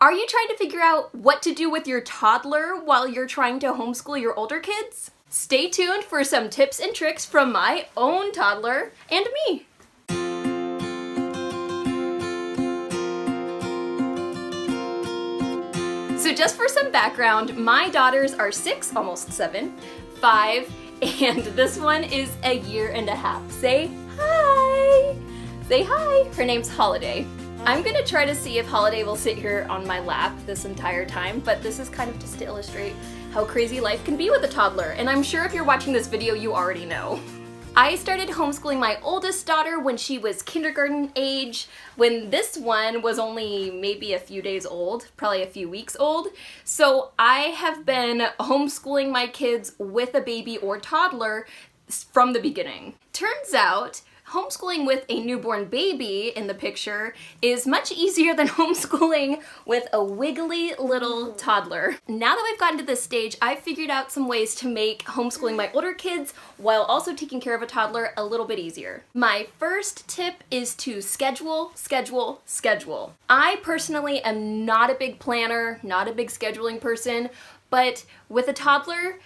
Are you trying to figure out what to do with your toddler while you're trying to homeschool your older kids? Stay tuned for some tips and tricks from my own toddler and me. So just for some background, my daughters are 6, almost 7, 5, and this one is a year and a half. Say hi! Say hi! Her name's Holiday. I'm gonna try to see if Holiday will sit here on my lap this entire time, but this is kind of just to illustrate how crazy life can be with a toddler, and I'm sure if you're watching this video, you already know. I started homeschooling my oldest daughter when she was kindergarten age, when this one was only maybe a few days old, probably a few weeks old. So I have been homeschooling my kids with a baby or toddler from the beginning. Turns out, homeschooling with a newborn baby in the picture is much easier than homeschooling with a wiggly little toddler. Now that we've gotten to this stage, I've figured out some ways to make homeschooling my older kids while also taking care of a toddler a little bit easier. My first tip is to schedule, schedule, schedule. I personally am not a big planner, not a big scheduling person, but with a toddler,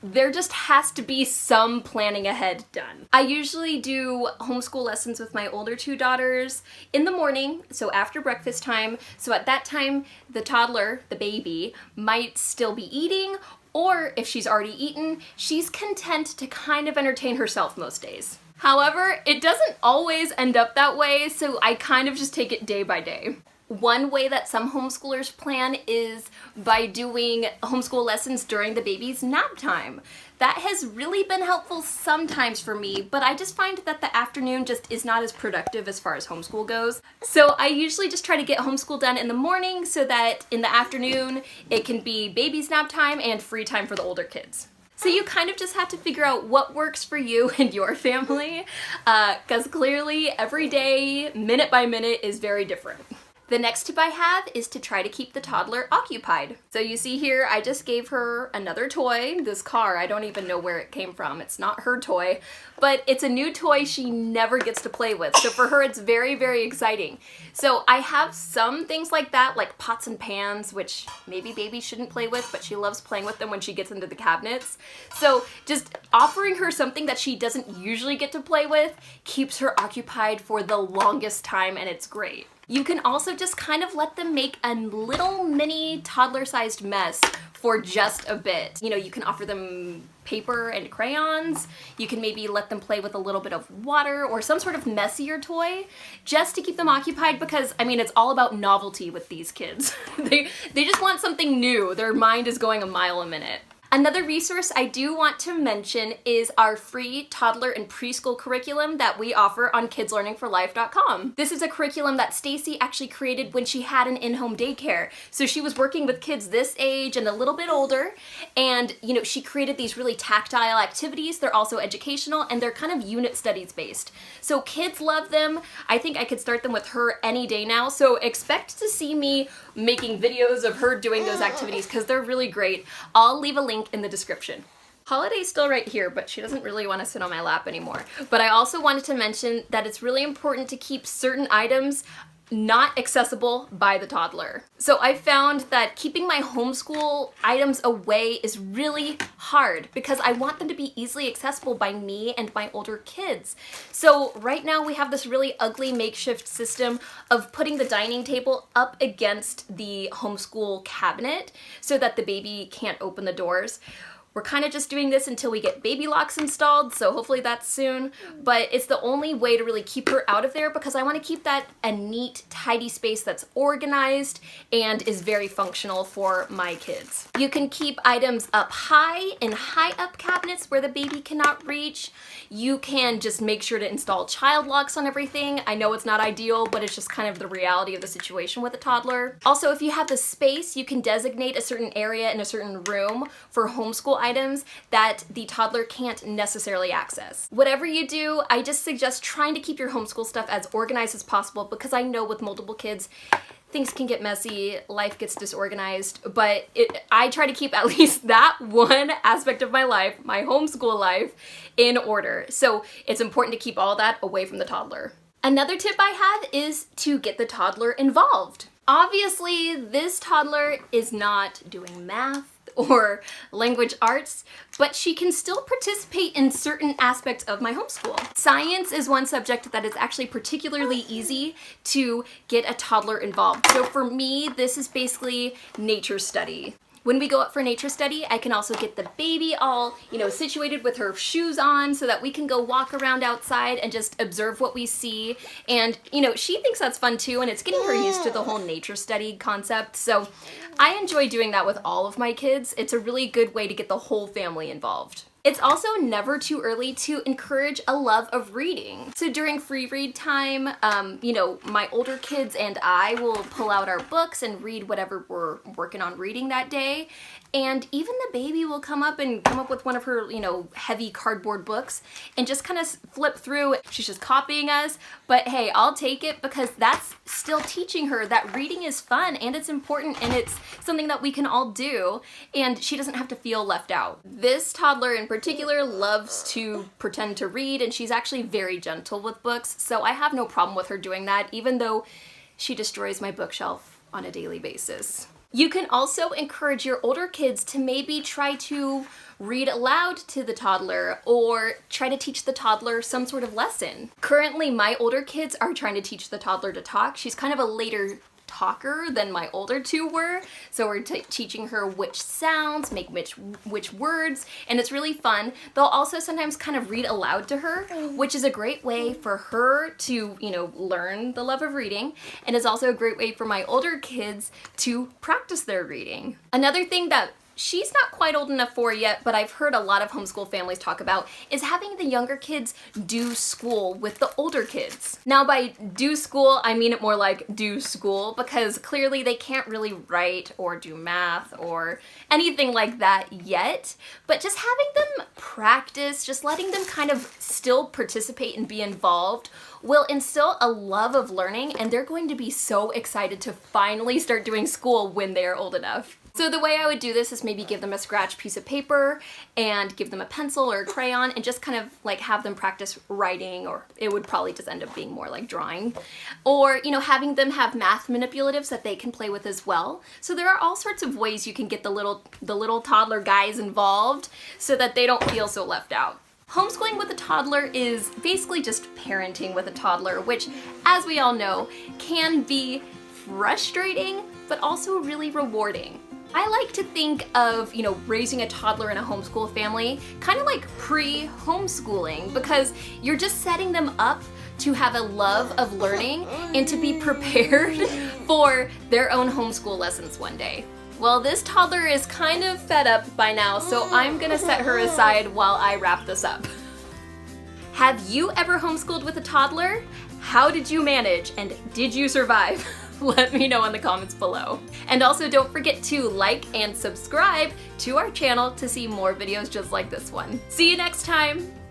there just has to be some planning ahead done. I usually do homeschool lessons with my older 2 daughters in the morning, so after breakfast time. So at that time, the toddler, the baby, might still be eating, or if she's already eaten, she's content to kind of entertain herself most days. However, it doesn't always end up that way, so I kind of just take it day by day. One way that some homeschoolers plan is by doing homeschool lessons during the baby's nap time. That has really been helpful sometimes for me, but I just find that the afternoon just is not as productive as far as homeschool goes. So I usually just try to get homeschool done in the morning so that in the afternoon it can be baby's nap time and free time for the older kids. So you kind of just have to figure out what works for you and your family, because clearly every day, minute by minute, is very different. The next tip I have is to try to keep the toddler occupied. So you see here, I just gave her another toy, this car. I don't even know where it came from. It's not her toy, but it's a new toy she never gets to play with. So for her, it's very, very exciting. So I have some things like that, like pots and pans, which maybe baby shouldn't play with, but she loves playing with them when she gets into the cabinets. So just offering her something that she doesn't usually get to play with keeps her occupied for the longest time, and it's great. You can also just kind of let them make a little mini toddler-sized mess for just a bit. You know, you can offer them paper and crayons. You can maybe let them play with a little bit of water or some sort of messier toy just to keep them occupied, because, I mean, it's all about novelty with these kids. They just want something new. Their mind is going a mile a minute. Another resource I do want to mention is our free toddler and preschool curriculum that we offer on kidslearningforlife.com. This is a curriculum that Stacey actually created when she had an in-home daycare. So she was working with kids this age and a little bit older, and you know, she created these really tactile activities. They're also educational, and they're kind of unit studies based. So kids love them. I think I could start them with her any day now, so expect to see me making videos of her doing those activities because they're really great. I'll leave a link in the description. Holiday's still right here, but she doesn't really want to sit on my lap anymore. But I also wanted to mention that it's really important to keep certain items not accessible by the toddler. So I found that keeping my homeschool items away is really hard because I want them to be easily accessible by me and my older kids. So right now we have this really ugly makeshift system of putting the dining table up against the homeschool cabinet so that the baby can't open the doors. We're kind of just doing this until we get baby locks installed, so hopefully that's soon, but it's the only way to really keep her out of there because I want to keep that a neat, tidy space that's organized and is very functional for my kids. You can keep items up high in high-up cabinets where the baby cannot reach. You can just make sure to install child locks on everything. I know it's not ideal, but it's just kind of the reality of the situation with a toddler. Also, if you have the space, you can designate a certain area in a certain room for homeschool items that the toddler can't necessarily access. Whatever you do, I just suggest trying to keep your homeschool stuff as organized as possible because I know with multiple kids, things can get messy, life gets disorganized, but I try to keep at least that one aspect of my life, my homeschool life, in order. So it's important to keep all that away from the toddler. Another tip I have is to get the toddler involved. Obviously, this toddler is not doing math or language arts, but she can still participate in certain aspects of my homeschool. Science is one subject that is actually particularly easy to get a toddler involved. So for me, this is basically nature study. When we go up for nature study, I can also get the baby all, situated with her shoes on so that we can go walk around outside and just observe what we see. And, she thinks that's fun too, and it's getting her used to the whole nature study concept. So I enjoy doing that with all of my kids. It's a really good way to get the whole family involved. It's also never too early to encourage a love of reading. So during free read time, my older kids and I will pull out our books and read whatever we're working on reading that day. And even the baby will come up with one of her, heavy cardboard books and just kind of flip through. She's just copying us, but hey, I'll take it because that's still teaching her that reading is fun and it's important and it's something that we can all do, and she doesn't have to feel left out. This toddler in particular loves to pretend to read, and she's actually very gentle with books, so I have no problem with her doing that, even though she destroys my bookshelf on a daily basis. You can also encourage your older kids to maybe try to read aloud to the toddler or try to teach the toddler some sort of lesson. Currently, my older kids are trying to teach the toddler to talk. She's kind of a later talker than my older two were, so we're teaching her which sounds make which words, and it's really fun. They'll also sometimes kind of read aloud to her, which is a great way for her to learn the love of reading, and is also a great way for my older kids to practice their reading. Another thing that she's not quite old enough for yet, but I've heard a lot of homeschool families talk about, is having the younger kids do school with the older kids. Now by do school, I mean it more like do school, because clearly they can't really write or do math or anything like that yet, but just having them practice, just letting them kind of still participate and be involved will instill a love of learning, and they're going to be so excited to finally start doing school when they're old enough. So the way I would do this is maybe give them a scratch piece of paper and give them a pencil or a crayon and just kind of like have them practice writing, or it would probably just end up being more like drawing. Or, having them have math manipulatives that they can play with as well. So there are all sorts of ways you can get the little toddler guys involved so that they don't feel so left out. Homeschooling with a toddler is basically just parenting with a toddler, which, as we all know, can be frustrating, but also really rewarding. I like to think of, raising a toddler in a homeschool family kind of like pre-homeschooling, because you're just setting them up to have a love of learning and to be prepared for their own homeschool lessons one day. Well, this toddler is kind of fed up by now, so I'm gonna set her aside while I wrap this up. Have you ever homeschooled with a toddler? How did you manage, and did you survive? Let me know in the comments below. And also don't forget to like and subscribe to our channel to see more videos just like this one. See you next time!